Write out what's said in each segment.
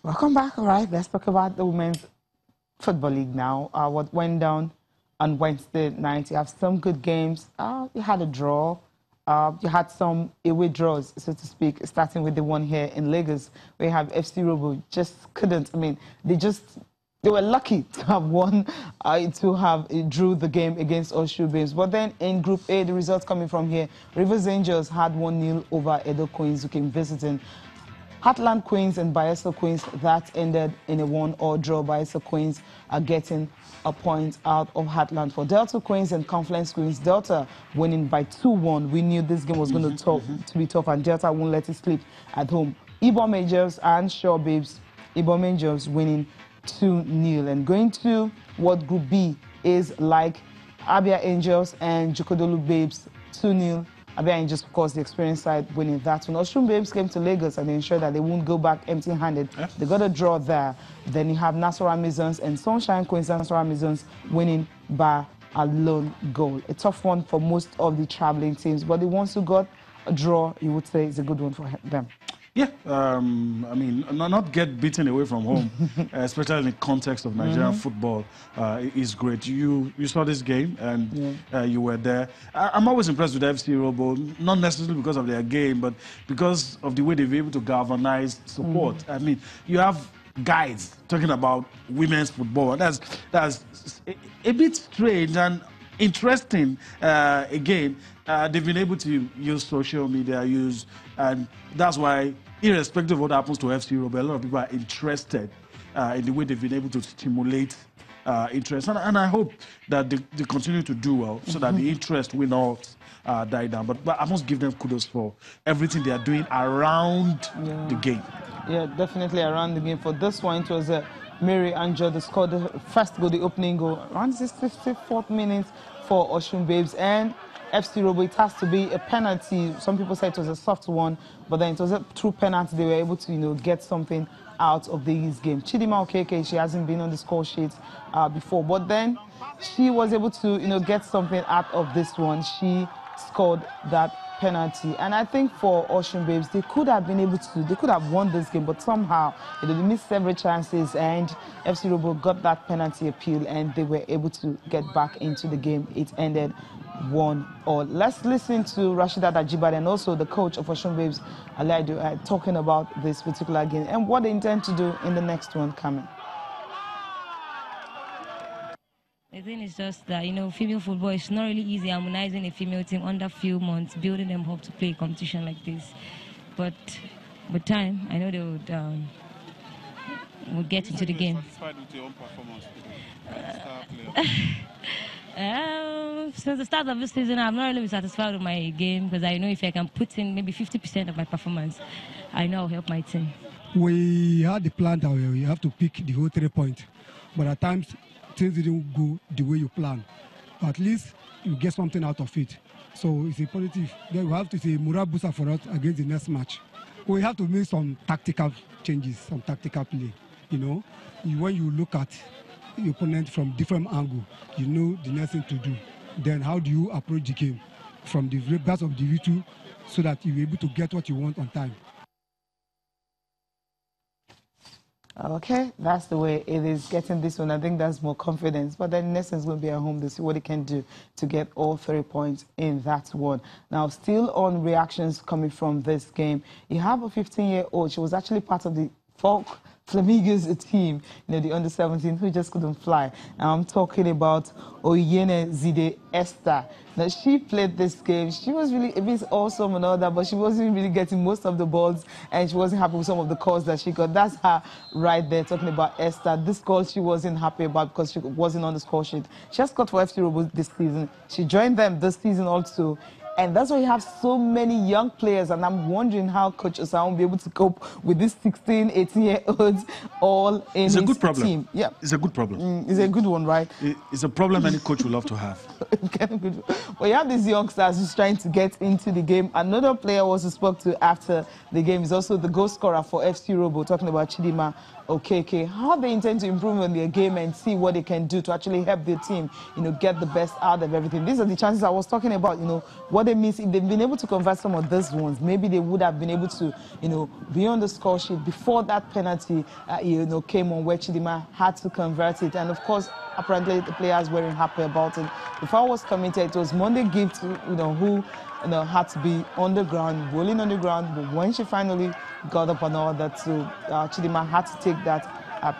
Welcome back. All right, let's talk about the Women's Football League now. What went down on Wednesday night? You have some good games. You had a draw. You had some away draws, so to speak, starting with the one here in Lagos, where you have FC Robo. Just couldn't. I mean, they were lucky to have won, to have drew the game against Osun Babes. But then in Group A, the results coming from here, Rivers Angels had 1-0 over Edo Queens, who came visiting. Heartland Queens and Bayelsa Queens, that ended in a 1-1 draw. Bayelsa Queens are getting a point out of Heartland. For Delta Queens and Confluence Queens, Delta winning by 2-1. We knew this game was going to be tough, and Delta won't let it slip at home. Ibom Angels and Shaw Babes, Ibom Angels winning 2-0. And going to what Group B is like, Abia Angels and Jokodolu Babes, 2-0. Abia Angels, of course, the experienced side winning that one. Osun Babes came to Lagos and they ensured that they won't go back empty-handed. Yeah. They got a draw there. Then you have Nassau Amazons and Sunshine Queens and Nassau Amazons winning by a lone goal. A tough one for most of the traveling teams, but the ones who got a draw, you would say, is a good one for them. Yeah, I mean, not get beaten away from home, especially in the context of Nigerian football, is great. You saw this game and you were there. I'm always impressed with FC Robo, not necessarily because of their game, but because of the way they've been able to galvanize support. I mean, you have guides talking about women's football. That's a bit strange and interesting. Again, they've been able to use social media, and that's why, irrespective of what happens to FC Robo, a lot of people are interested in the way they've been able to stimulate interest. And I hope that they continue to do well so that the interest will not die down. But I must give them kudos for everything they are doing around the game. Yeah, definitely around the game. For this one, it was Mary Angel that scored the first goal, the opening goal, around the 64th minute for Osun Babes. And FC Robo, it has to be a penalty. Some people say it was a soft one, but then it was a true penalty. They were able to, get something out of this game. Chidima Okeke, she hasn't been on the score sheet before, but then she was able to, get something out of this one. She scored that penalty, and I think for Osun Babes, they could have won this game, but somehow they missed several chances, and FC Robo got that penalty appeal, and they were able to get back into the game. It ended 1-1. Let's listen to Rashida Dajibade and also the coach of Osun Babes, Alaidu, talking about this particular game and what they intend to do in the next one coming. The thing is just that, female football is not really easy harmonizing a female team under few months, building them up to play a competition like this. But with time, I know they would get into the game. Satisfied with your own performance? Since the start of this season, I'm not really been satisfied with my game because I know if I can put in maybe 50% of my performance, I know I'll help my team. We had the plan that we have to pick the whole 3 points, but at times things didn't go the way you plan. But at least you get something out of it. So it's a positive. Then we have to say morale booster for us against the next match. We have to make some tactical changes, some tactical play. When you look at the opponent from different angle, you know the next thing to do. Then how do you approach the game from the best of the V2 so that you're able to get what you want on time? Okay, that's the way it is. Getting this one, I think that's more confidence. But then next is going to be at home to see what it can do to get all 3 points in that one. Now, still on reactions coming from this game, you have a 15-year-old. She was actually part of the Folk Flamingos team, the under-17, who just couldn't fly. And I'm talking about Oyene Zide Esther. Now, she played this game. She was really a bit awesome and all that, but she wasn't really getting most of the balls, and she wasn't happy with some of the calls that she got. That's her right there, talking about Esther. This call she wasn't happy about because she wasn't on the score sheet. She has scored for FC Robo this season. She joined them this season also. And that's why you have so many young players, and I'm wondering how Coach Osai will be able to cope with these 16, 18-year-olds all in his team. Yeah, it's a good problem. It's a good one, right? It's a problem any coach would love to have. Well, you have these youngsters who's trying to get into the game. Another player also spoke to after the game is also the goal scorer for FC Robo, talking about Chidima Okay, how they intend to improve on their game and see what they can do to actually help their team, get the best out of everything. These are the chances I was talking about, what they miss. If they've been able to convert some of those ones, maybe they would have been able to, be on the score sheet before that penalty, came on where Chidima had to convert it. And of course, apparently the players weren't happy about it. The foul was committed. It was Monday Gift, who had to be on the ground, rolling on the ground. But when she finally got up and all that, so Chidima had to take that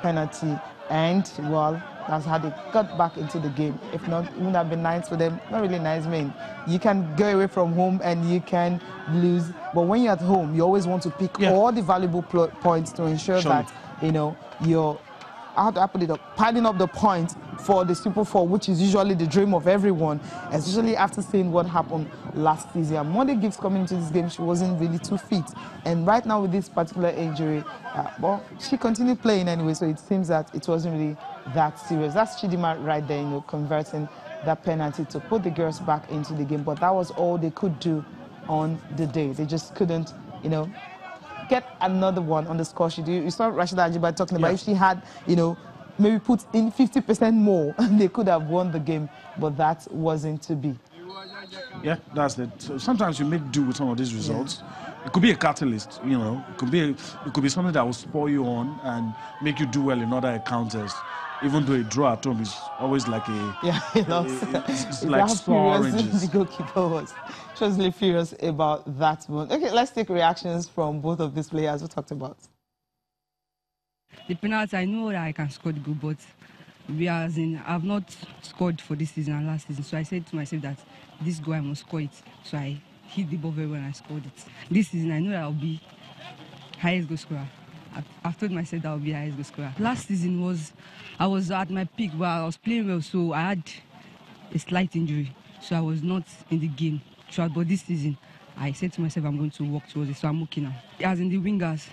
penalty. And, well, that's how they got back into the game. If not, it wouldn't have been nice for them. Not really nice, man. You can go away from home and you can lose. But when you're at home, you always want to pick all the valuable points to ensure that, you're how do I put it up? Piling up the points for the Super Four, which is usually the dream of everyone, especially after seeing what happened last season. Monday Gibbs coming into this game, she wasn't really too fit. And right now with this particular injury, well, she continued playing anyway, so it seems that it wasn't really that serious. That's Chidima right there, converting that penalty to put the girls back into the game. But that was all they could do on the day. They just couldn't, get another one on the score sheet. You saw Rashida Ajiba talking about if she had, maybe put in 50% more, they could have won the game, but that wasn't to be. Yeah, that's it. So sometimes you make do with some of these results. It could be a catalyst, It could be something that will spur you on and make you do well in other encounters. Even though a draw at home is always like it's like sour oranges. The goalkeeper was. She was really furious about that one. Okay, let's take reactions from both of these players we talked about. The penalty, I know that I can score the goal, but I've not scored for this season and last season. So I said to myself that this goal I must score it. So I hit the ball very well and I scored it. This season I know that I'll be highest goal scorer. I've told myself that I'll be highest goal scorer. Last season I was at my peak, but I was playing well, so I had a slight injury, so I was not in the game throughout. But this season, I said to myself I'm going to work towards it, so I'm okay now. As in the wingers,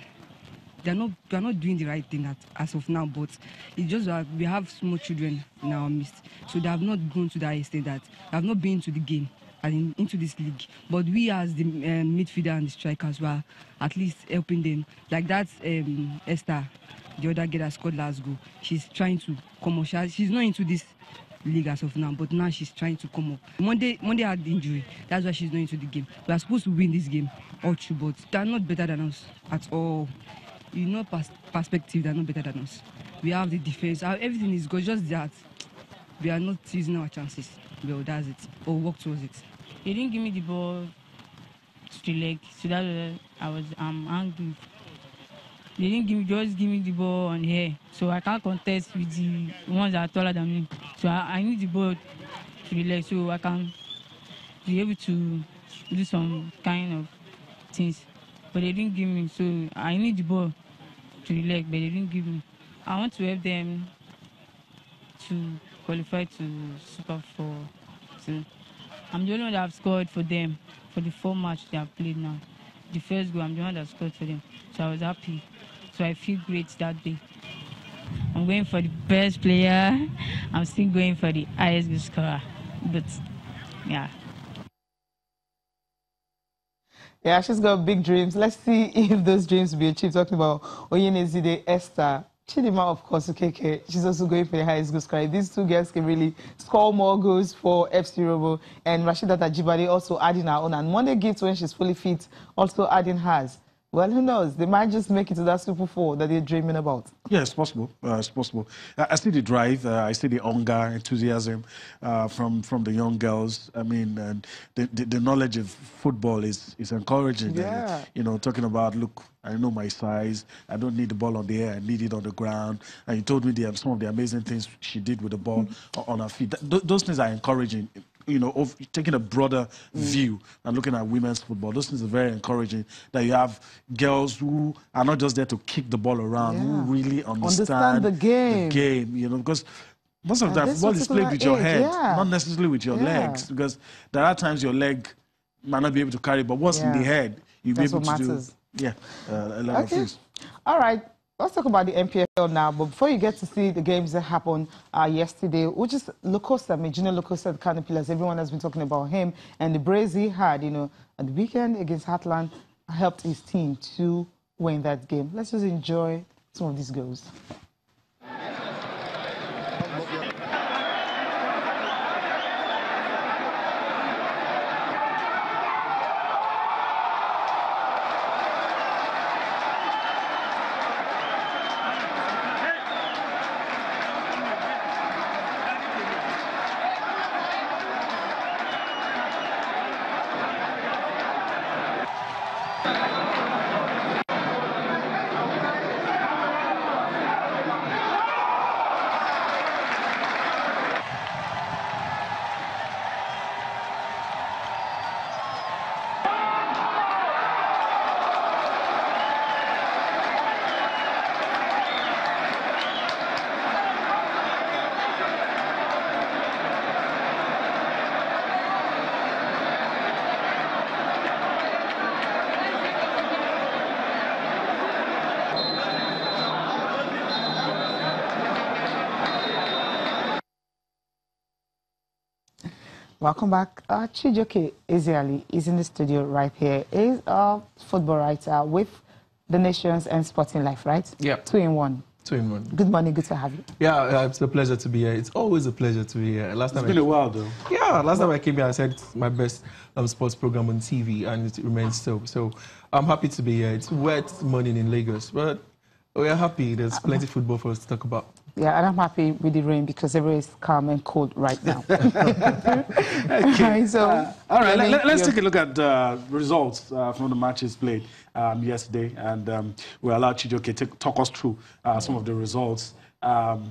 they're not doing the right thing as of now, but it's just that we have small children in our midst, so they have not grown to that extent that they have not been into the game and into this league. But we as the midfielder and the strikers were at least helping them. Like that Esther, the other girl that scored last goal, she's trying to come up. She's not into this league as of now, but now she's trying to come up. Monday had the injury, that's why she's not into the game. We are supposed to win this game all true, but they're not better than us at all. Perspective, they're not better than us. We have the defense, everything is good, just that we are not using our chances. Well, that's it. Or work towards it. They didn't give me the ball to the leg, so that I was angry. They didn't just give me the ball on here, so I can't contest with the ones that are taller than me. So I need the ball to the leg, so I can be able to do some kind of things. But they didn't give me, so I need the ball to the leg, but they didn't give me. I want to help them to qualify to Super 4. So I'm the only one that have scored for them for the 4 matches they have played now. The first goal, I'm the one that scored for them. So I was happy. So I feel great that day. I'm going for the best player. I'm still going for the highest goal scorer. But, yeah. Yeah, she's got big dreams. Let's see if those dreams will be achieved. Talking about Oyenezide Esther. Chidima, of course, okay. She's also going for the highest goal scorer. These two girls can really score more goals for FC Robo. And Rashida Tajibade also adding her own. And Monday Gift, when she's fully fit, also adding hers. Well, who knows? They might just make it to that Super 4 that they're dreaming about. Yeah, it's possible. It's possible. I see the drive. I see the hunger, enthusiasm from the young girls. I mean, and the knowledge of football is encouraging. Yeah. And, talking about, look, I know my size. I don't need the ball on the air. I need it on the ground. And you told me some of the amazing things she did with the ball on her feet. Those things are encouraging. Of taking a broader view and looking at women's football. Those things are very encouraging, that you have girls who are not just there to kick the ball around, who really understand the game. Because most of the time, football is played with your head, not necessarily with your legs, because there are times your leg might not be able to carry, but what's in the head, you'll be able to do a lot of things. All right. Let's talk about the NPFL now, but before you get to see the games that happened yesterday, which is Locosa, Junior Locosa, the Canopilas, everyone has been talking about him, and the brace he had, at the weekend against Heartland helped his team to win that game. Let's just enjoy some of these goals. Welcome back. Chijioke Ezeali is in the studio right here. He's a football writer with The Nations and Sporting Life, right? Yeah. 2 in 1. 2 in 1. Good morning, good to have you. Yeah, it's a pleasure to be here. It's always a pleasure to be here. It's been a while, though. Yeah, last time I came here, I said it's my best sports program on TV, and it remains so. So I'm happy to be here. It's wet morning in Lagos, but we're happy. There's plenty of football for us to talk about. Yeah, and I'm happy with the rain because everywhere is calm and cold right now. Okay. So, all right, let's take a look at results from the matches played yesterday, and we'll allow Chijioke to talk us through some of the results. Well,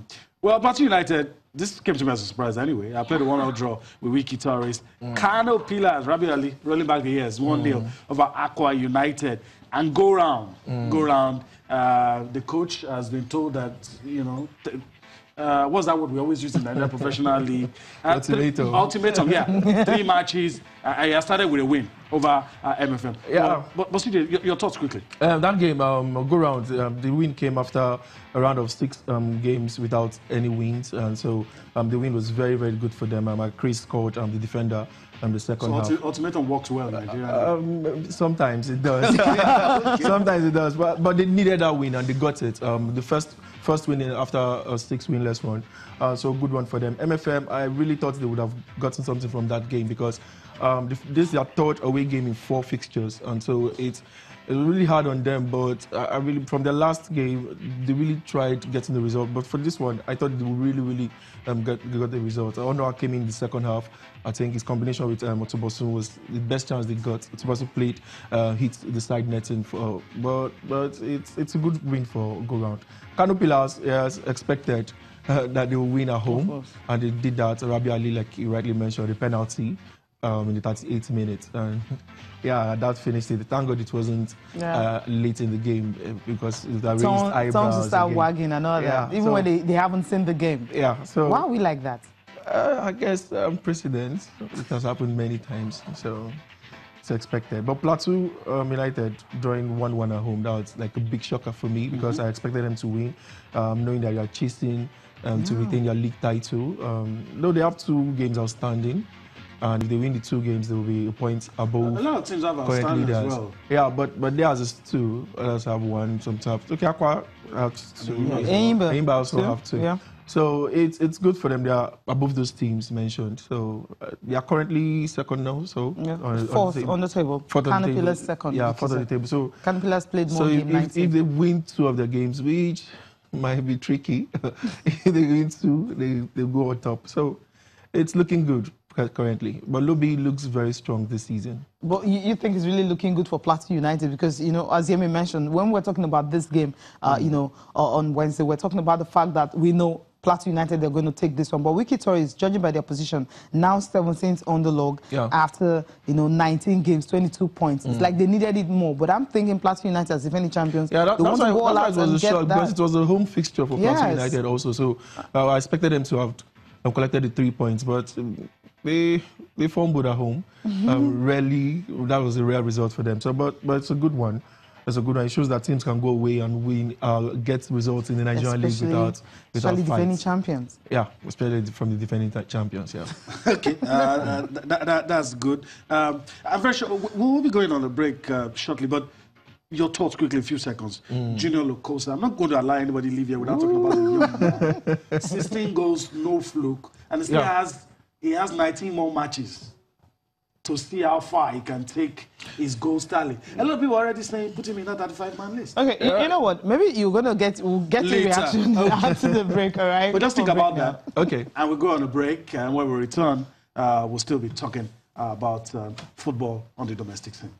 Plateau United, this came to me as a surprise anyway. I played a 1-0 draw with Wiki Torres. Kano Pillars, Rabi Ali, rolling back the years, 1-0 over Aqua United. And go round. The coach has been told that, you know, what's that word we always use in the professional league? Ultimatum. Ultimatum, yeah. 3 matches. I started with a win over MFM. Yeah. But CJ, your thoughts quickly. That game, go round, the win came after a round of 6 games without any wins. And so the win was very, very good for them. Chris scored the defender the second half. So ultimatum works well in Nigeria? Sometimes it does. Sometimes it does. But they needed that win and they got it. The first win after a 6 winless run. So good one for them. MFM, I really thought they would have gotten something from that game because this is their 3rd away game in 4 fixtures, and so it's really hard on them. But I really, from the last game, they really tried getting the result. But for this one, I thought they would really got the result. I wonder how came in the second half. I think his combination with Otobosu was the best chance they got. Otobosu played, hit the side netting, but it's a good win for go round. Kano Pillars, as expected, that they will win at home, and they did that. Rabi Ali, like you rightly mentioned, the penalty in the 38th minute, and yeah, that finished it. Thank God it wasn't late in the game because that raised eyebrows. Some to start wagging and all that, even when they haven't seen the game. Yeah, so why are we like that? I guess precedent. It has happened many times, so it's expected. But Plateau United drawing 1-1 at home, that was like a big shocker for me because I expected them to win, knowing that they are chasing to retain their league title. Though they have 2 games outstanding, and if they win the 2 games, they will be a point above. A lot of teams have outstanding as well. Yeah, but theirs is 2. Others have 1. Some have. Okay, Aqua have 2. Eimba also have 2. Yeah. So it's good for them. They are above those teams mentioned. So they are currently second now. So fourth on the table. Kano Pillars second. Yeah, fourth on the table. So Kano Pillars played more games. If they win 2 of their games, which might be tricky, if they win 2, they go on top. So it's looking good currently. But Lobi looks very strong this season. But you think it's really looking good for Plateau United because, you know, as Yemi mentioned, when we're talking about this game, you know, on Wednesday, we're talking about the fact that we know Plateau United, they're going to take this one. But Wiki Torres, judging by their position, now 17th on the log after, you know, 19 games, 22 points. It's like they needed it more. But I'm thinking Plateau United as defending champions. Yeah, that's why it was a shock because it was a home fixture for Plateau United also. So I expected them to have collected the 3 points, but they fumbled at home. Rarely, that was a rare result for them. So, but it's a good one. It's a good one. It shows that teams can go away and win, get results in the Nigerian league without defending champions. Yeah, especially from the defending champions. Yeah. Okay, that's good. I'm very sure we'll be going on a break shortly, but Your thoughts quickly, a few seconds. Junior Locosa. I'm not going to allow anybody leave here without talking about the young man. 16 goals, no fluke. And he has 19 more matches to see how far he can take his goal tally. A lot of people are already saying put him in that 35-man list. Okay, you know what? Maybe we'll get a reaction after the break, all right? But just think about that. Okay. And we'll go on a break, and when we return, we'll still be talking about football on the domestic scene.